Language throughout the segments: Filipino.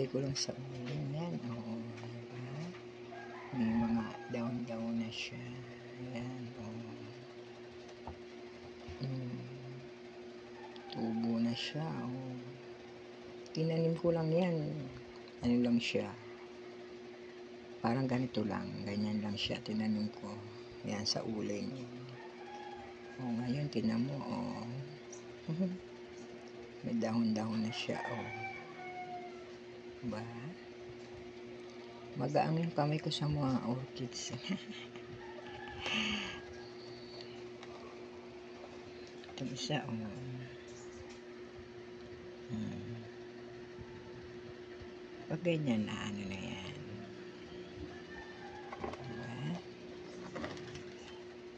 Ilagay ko lang sa ulo. Yan, oo. Diba? May mga down na siya. Yan, oo. Tubo na siya, oo. Tinanim ko lang yan. Ano lang siya. Parang ganito lang. Ganyan lang siya. Tinanim ko. Yan, sa uling. O, ngayon, tinan mo, o. May dahon na siya, o. Diba? Magaang yung kamay ko sa mga orchids. Ito isa, o. Pag ganyan na, ano na yan. Diba?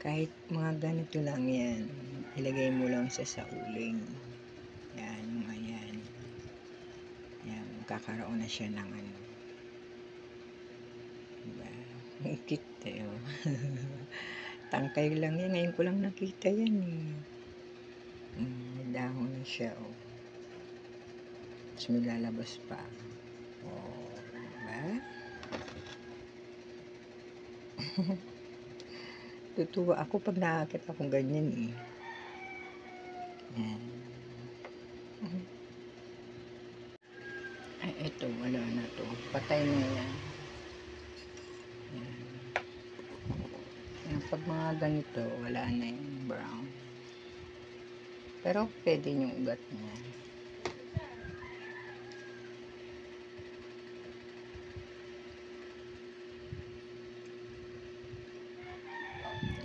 Kahit mga ganito lang yan, ilagay mo lang sa uling. Yan, mga yan. Yan, magkakaroon na siya ng ano. Diba? Ang cute eh, oh. Tangkay lang yan, ngayon ko lang nakita yan eh. May dahon na siya, oh. Tapos may lalabas pa. Oh, diba? Tutuwa ako pag nakakita akong ganyan eh. Yan. Ay, eto, wala na to. Patay na yan. Yan. Yan, pag mga ganito, wala na yung brown. Pero pwede yung ugat niya.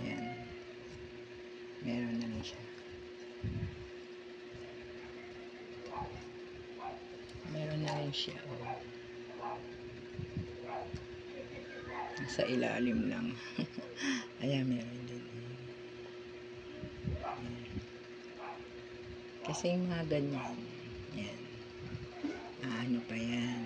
Yan. Meron na rin siya. Meron na rin siya. Oh. Sa ilalim lang. Ayan, meron din. Ayan. Kasi yung mga ganyan. Yan. Ano pa yan.